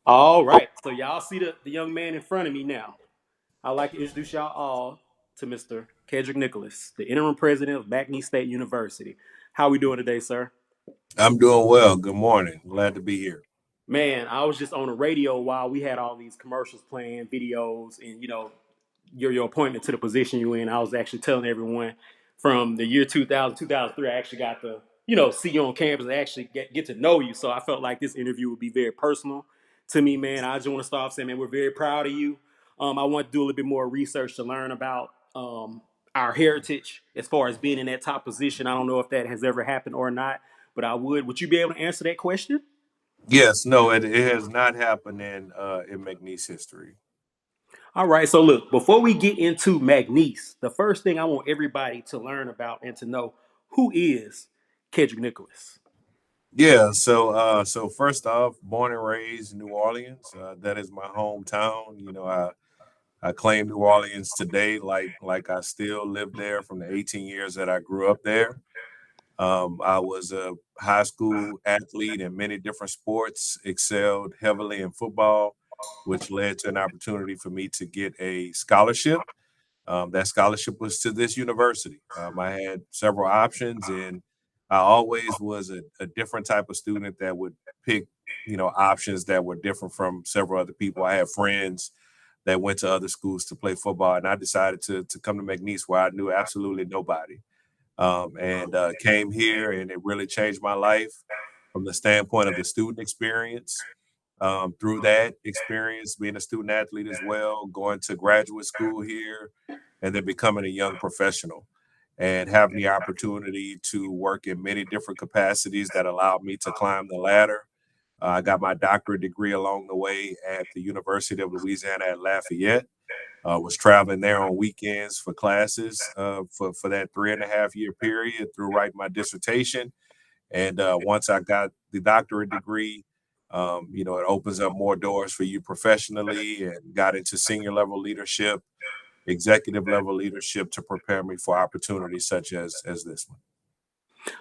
All right. So y'all see the young man in front of me now. I'd like to introduce y'all all to Mr. Kedrick Nicholas, the interim president of McNeese State University. How we doing today, sir? I'm doing well. Good morning. Glad to be here. Man, I was just on the radio while we had all these commercials playing, videos, and your appointment to the position you in. I was actually telling everyone from the year 2000, 2003, I actually got to, see you on campus and actually get to know you. So I felt like this interview would be very personal to me, man. I just want to start off saying, man, we're very proud of you. I want to do a little bit more research to learn about our heritage as far as being in that top position. I don't know if that has ever happened or not, but I would. Would you be able to answer that question? Yes, no, it has not happened in McNeese history. All right, so look, before we get into McNeese, the first thing I want everybody to learn about and to know who is Kedrick Nicholas. So first off, born and raised in New Orleans. That is my hometown. I claim New Orleans today like I still live there from the 18 years that I grew up there. I was a high school athlete in many different sports, excelled heavily in football, which led to an opportunity for me to get a scholarship. That scholarship was to this university. I had several options, and I always was a different type of student that would pick, options that were different from several other people. I had friends that went to other schools to play football, and I decided to come to McNeese where I knew absolutely nobody. And came here, and it really changed my life from the standpoint of the student experience. Through that experience, being a student athlete as well, going to graduate school here, and then becoming a young professional and having the opportunity to work in many different capacities that allowed me to climb the ladder. I got my doctorate degree along the way at the University of Louisiana at Lafayette. Was traveling there on weekends for classes for that 3.5 year period through writing my dissertation. And once I got the doctorate degree, it opens up more doors for you professionally, and got into senior level leadership, executive level leadership to prepare me for opportunities such as this one.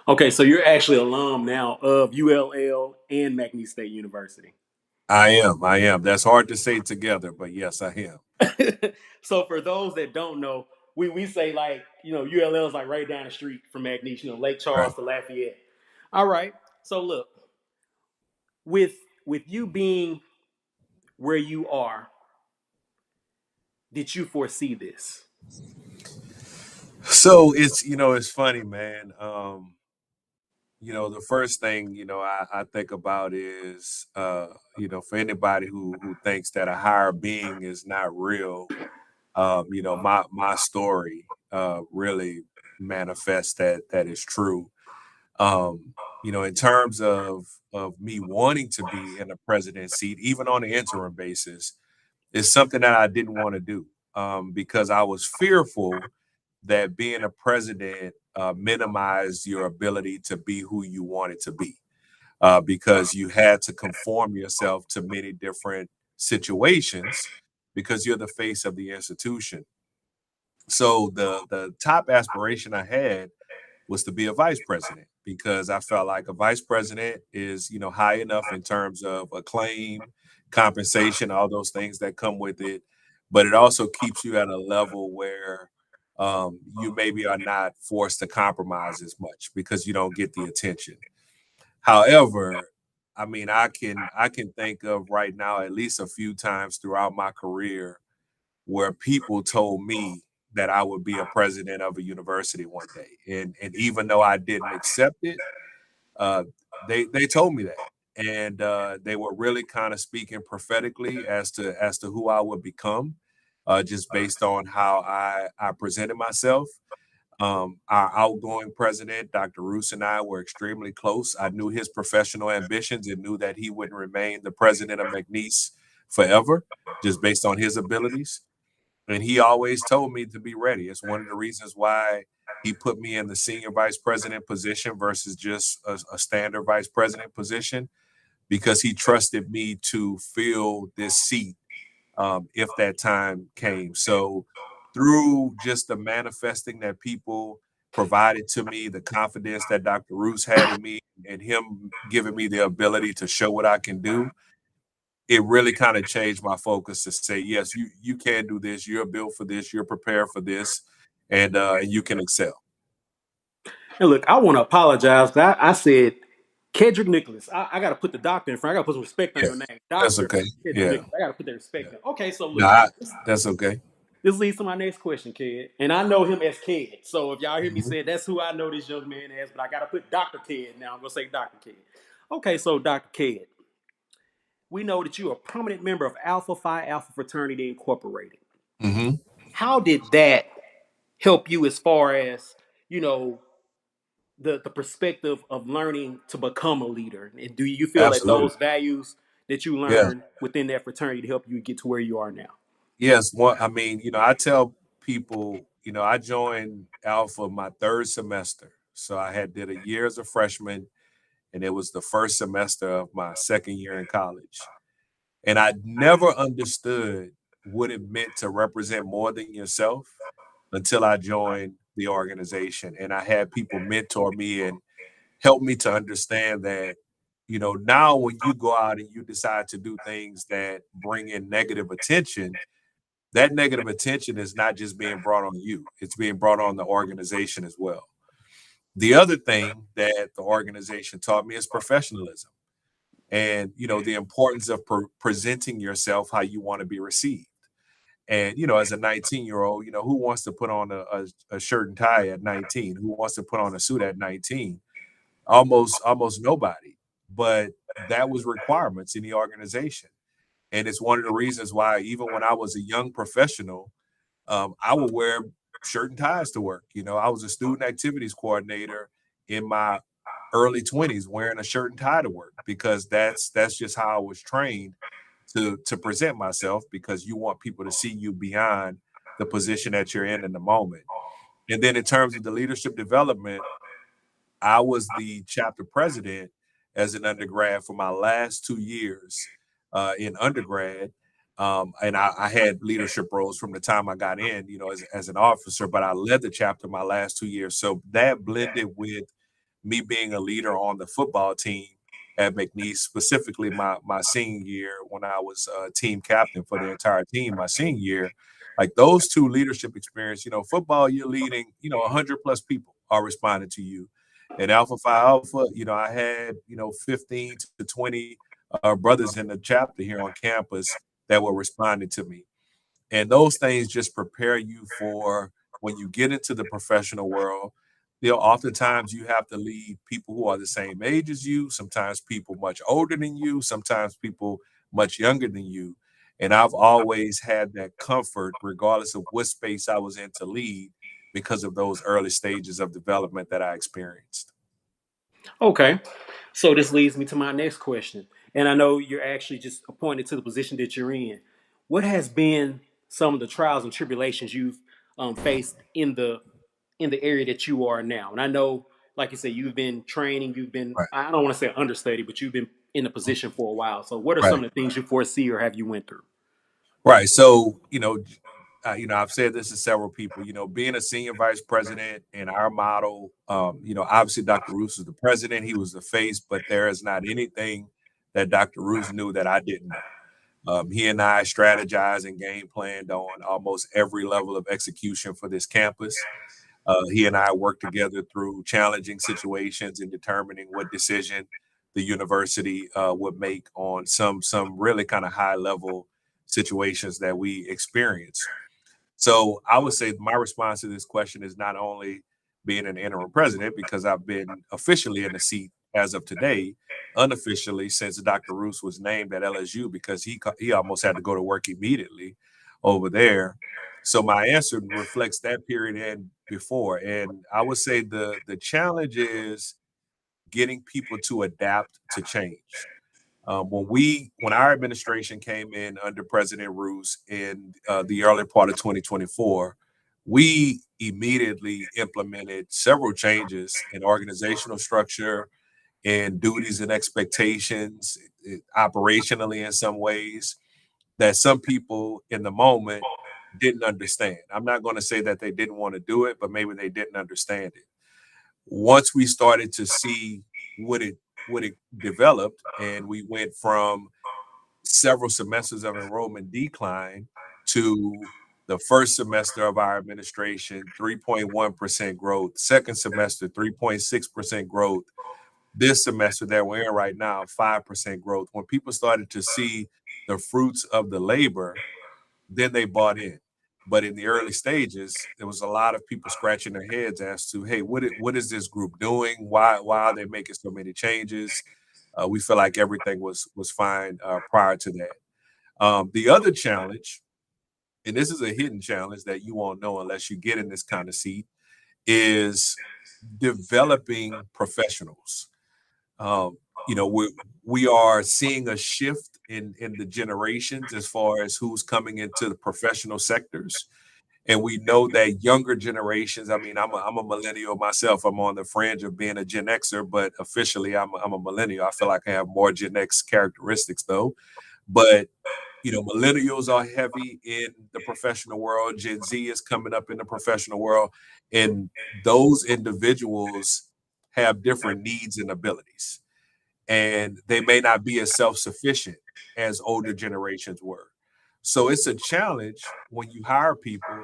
Okay, so you're actually alum now of ULL and McNeese State University. I am. That's hard to say together, but yes, I am. So for those that don't know, we say like, ULL is like right down the street from McNeese, Lake Right. Charles to Lafayette. All right. So look, with with you being where you are, did you foresee this? So it's funny, man. The first thing, I think about is, for anybody who thinks that a higher being is not real, my story really manifests that is true. In terms of me wanting to be in a president seat, even on an interim basis, is something that I didn't want to do, because I was fearful that being a president minimized your ability to be who you wanted to be, because you had to conform yourself to many different situations because you're the face of the institution. So the top aspiration I had was to be a vice president, because I felt like a vice president is, high enough in terms of acclaim, compensation, all those things that come with it. But it also keeps you at a level where you maybe are not forced to compromise as much because you don't get the attention. However, I mean, I can think of right now at least a few times throughout my career where people told me that I would be a president of a university one day, and even though I didn't accept it, uh, they told me that, and they were really kind of speaking prophetically as to who I would become, just based on how I presented myself. Our outgoing president, Dr. Roos, and I were extremely close. I knew his professional ambitions and knew that he wouldn't remain the president of McNeese forever, just based on his abilities. And he always told me to be ready. It's one of the reasons why he put me in the senior vice president position versus just a standard vice president position, because he trusted me to fill this seat, if that time came. So, through just the manifesting that people provided to me, the confidence that Dr. Roos had in me, and him giving me the ability to show what I can do, it really kind of changed my focus to say, yes, you can do this. You're built for this. You're prepared for this, and you can excel. And look, I want to apologize. I said Kedrick Nicholas. I got to put the doctor in front. I got to put some respect on Yeah, your name, that's Doctor okay. Kedrick Yeah, Nicholas. I got to put that yeah. respect on. Okay, so No, look, that's okay. this leads to my next question, Ked. And I know him as Ked. So if y'all hear me Mhm. say that's who I know this young man as, but I got to put Dr. Ked now. I'm going to say Dr. Ked. Okay, so Dr. Ked, we know that you're a prominent member of Alpha Phi Alpha Fraternity Incorporated. Mhm. How did that help you as far as, you know, the perspective of learning to become a leader? And do you feel that Absolutely. those values that you Yeah. learned within that fraternity help you get to where you are now? Yes. Well, I mean, I tell people, I joined Alpha my third semester. So I had did a year as a freshman, and it was the first semester of my second year in college. And I never understood what it meant to represent more than yourself until I joined the organization. And I had people mentor me and help me to understand that, now when you go out and you decide to do things that bring in negative attention, that negative attention is not just being brought on you, it's being brought on the organization as well. The other thing that the organization taught me is professionalism and, the importance of presenting yourself how you want to be received. And, as a 19-year-old, who wants to put on a shirt and tie at 19? Who wants to put on a suit at 19? Almost nobody. But that was requirements in the organization. And it's one of the reasons why, even when I was a young professional, I would wear shirt and ties to work. I was a student activities coordinator in my early 20s wearing a shirt and tie to work because that's just how I was trained to present myself, because you want people to see you beyond the position that you're in the moment. And then in terms of the leadership development, I was the chapter president as an undergrad for my last 2 years in undergrad. And I had leadership roles from the time I got in, as an officer, but I led the chapter my last 2 years. So that blended with me being a leader on the football team at McNeese, specifically my senior year when I was team captain for the entire team my senior year. Like those two leadership experience, football, you're leading, 100 plus people are responding to you. At Alpha Phi Alpha, I had, 15 to 20 brothers in the chapter here on campus that were responding to me. And those things just prepare you for when you get into the professional world. Oftentimes you have to lead people who are the same age as you, sometimes people much older than you, sometimes people much younger than you. And I've always had that comfort, regardless of what space I was in, to lead because of those early stages of development that I experienced. Okay. So this leads me to my next question. And I know you're actually just appointed to the position that you're in. What has been some of the trials and tribulations you've faced in the area that you are now? And I know, like you said, you've been training, you've been, Right. I don't want to say understudy, but you've been in the position for a while. So what are Right. some of the things you foresee or have you went through? Right. So, I've said this to several people, being a senior vice president in our model, obviously Dr. Roos is the president, he was the face, but there is not anything that Dr. Roos knew that I didn't know. He and I strategized and game planned on almost every level of execution for this campus. He and I worked together through challenging situations and determining what decision the university would make on some really kind of high level situations that we experience. So I would say my response to this question is not only being an interim president, because I've been officially in the seat as of today, unofficially since Dr. Roos was named at LSU, because he almost had to go to work immediately over there. So my answer reflects that period and before. And I would say the challenge is getting people to adapt to change. When our administration came in under President Roos in the early part of 2024, we immediately implemented several changes in organizational structure and duties and expectations, operationally in some ways, that some people in the moment didn't understand. I'm not going to say that they didn't want to do it, but maybe they didn't understand it. Once we started to see what it developed, and we went from several semesters of enrollment decline to the first semester of our administration, 3.1% growth, second semester, 3.6% growth, this semester that we're in right now, 5% growth. When people started to see the fruits of the labor, then they bought in. But in the early stages, there was a lot of people scratching their heads as to, hey, what is this group doing? Why are they making so many changes? We feel like everything was fine prior to that. The other challenge, and this is a hidden challenge that you won't know unless you get in this kind of seat, is developing professionals. We are seeing a shift in the generations as far as who's coming into the professional sectors. And we know that younger generations, I mean, I'm a millennial myself. I'm on the fringe of being a Gen Xer, but officially I'm a millennial. I feel like I have more Gen X characteristics though. But millennials are heavy in the professional world. Gen Z is coming up in the professional world. And those individuals have different needs and abilities, and they may not be as self-sufficient as older generations were. So it's a challenge when you hire people,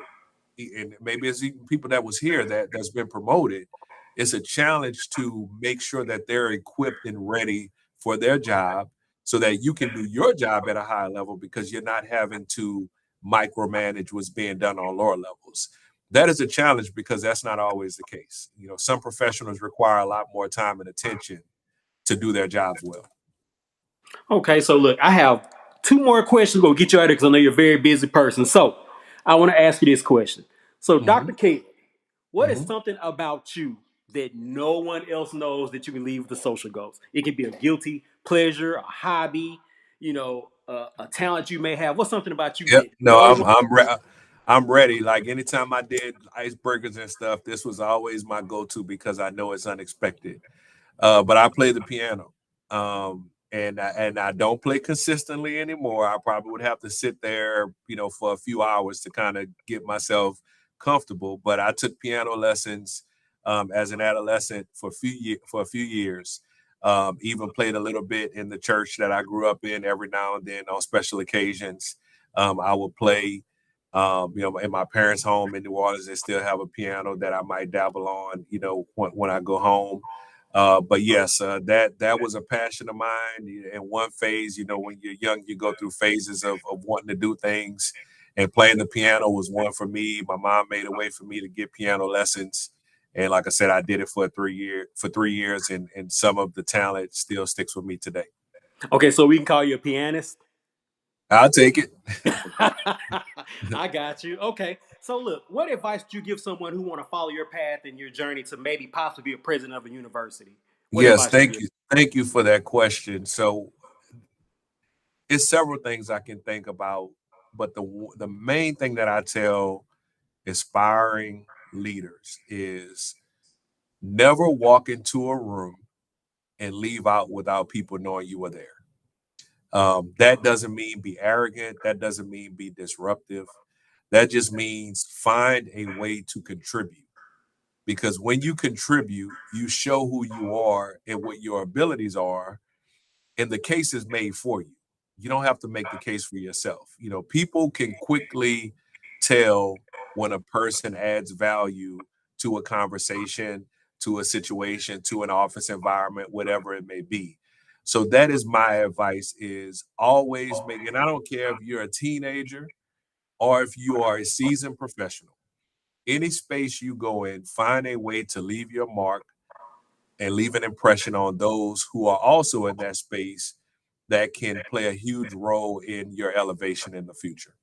and maybe it's even people that was here that's been promoted. It's a challenge to make sure that they're equipped and ready for their job so that you can do your job at a high level because you're not having to micromanage what's being done on lower levels. That is a challenge because that's not always the case. Some professionals require a lot more time and attention to do their jobs well. Okay, so look, I have two more questions. We'll get you out of here because I know you're a very busy person. So I want to ask you this question. So, Mm-hmm. Dr. K, what is Mm-hmm. something about you that no one else knows that you can leave with the social goals? It can be a guilty pleasure, a hobby, a talent you may have. What's something about you Yep. that No, no I'm one? I'm ready. Like anytime I did icebergers and stuff, this was always my go-to because I know it's unexpected. But I play the piano, and I don't play consistently anymore. I probably would have to sit there, for a few hours to kind of get myself comfortable. But I took piano lessons as an adolescent for a few years. Even played a little bit in the church that I grew up in. Every now and then, on special occasions, I would play. In my parents' home in New Orleans, they still have a piano that I might dabble on, when I go home. But yes, that was a passion of mine. In one phase, when you're young, you go through phases of wanting to do things, and playing the piano was one for me. My mom made a way for me to get piano lessons, and like I said, I did it for 3 years, and some of the talent still sticks with me today. Okay, so we can call you a pianist. I'll take it. I got you. Okay. So look, what advice do you give someone who want to follow your path and your journey to maybe possibly be a president of a university? What Yes, advice do you thank give? you. Thank you for that question. So it's several things I can think about, but the main thing that I tell aspiring leaders is never walk into a room and leave out without people knowing you were there. That doesn't mean be arrogant. That doesn't mean be disruptive. That just means find a way to contribute. Because when you contribute, you show who you are and what your abilities are, and the case is made for you. You don't have to make the case for yourself. People can quickly tell when a person adds value to a conversation, to a situation, to an office environment, whatever it may be. So that is my advice, is always make, and I don't care if you're a teenager or if you are a seasoned professional, any space you go in, find a way to leave your mark and leave an impression on those who are also in that space that can play a huge role in your elevation in the future.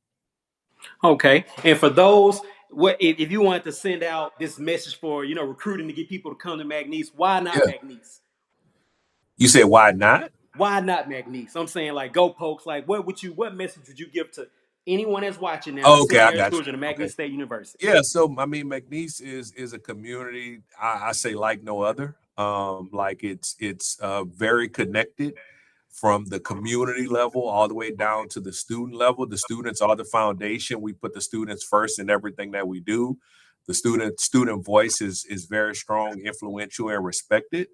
Okay. And for those, what if you wanted to send out this message for, recruiting to get people to come to McNeese, why not Yeah. McNeese? You said why not? Why not McNeese? I'm saying like go pokes, like what message would you give to anyone that's watching now to Oh, okay, send I their got you. children to Okay. McNeese State University? Yeah, so I mean, McNeese is a community I say like no other. Like it's very connected from the community level all the way down to the student level. The students are the foundation. We put the students first in everything that we do. The student voice is very strong, influential, and respected.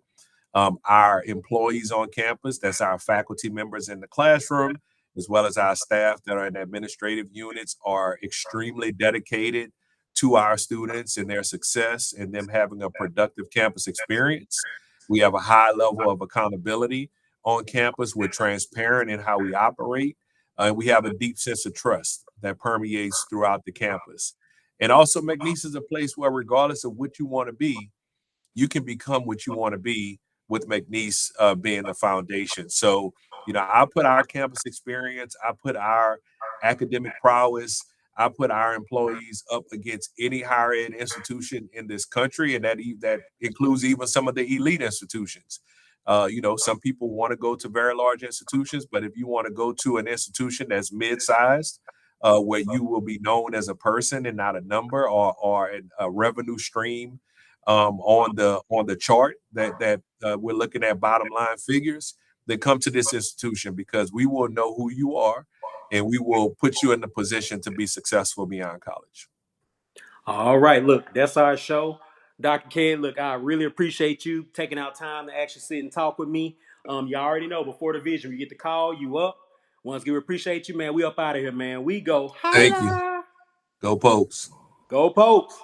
Our employees on campus, that's our faculty members in the classroom, as well as our staff that are in administrative units, are extremely dedicated to our students and their success and them having a productive campus experience. We have a high level of accountability on campus. We're transparent in how we operate. And we have a deep sense of trust that permeates throughout the campus. And also, McNeese is a place where, regardless of what you want to be, you can become what you want to be with McNeese being the foundation. So, I put our campus experience, I put our academic prowess, I put our employees up against any higher ed institution in this country, and that includes even some of the elite institutions. Some people want to go to very large institutions, but if you want to go to an institution that's mid-sized, where you will be known as a person and not a number or a revenue stream on the chart that we're looking at bottom line figures, then come to this institution because we will know who you are and we will put you in the position to be successful beyond college. All right, look, that's our show. Dr. Ked, look, I really appreciate you taking out time to actually sit and talk with me. You already know before the vision, we get the call, you up. Once again, we appreciate you, man. We up out of here, man. We go Thank you. holla. Go Pokes. Go Pokes.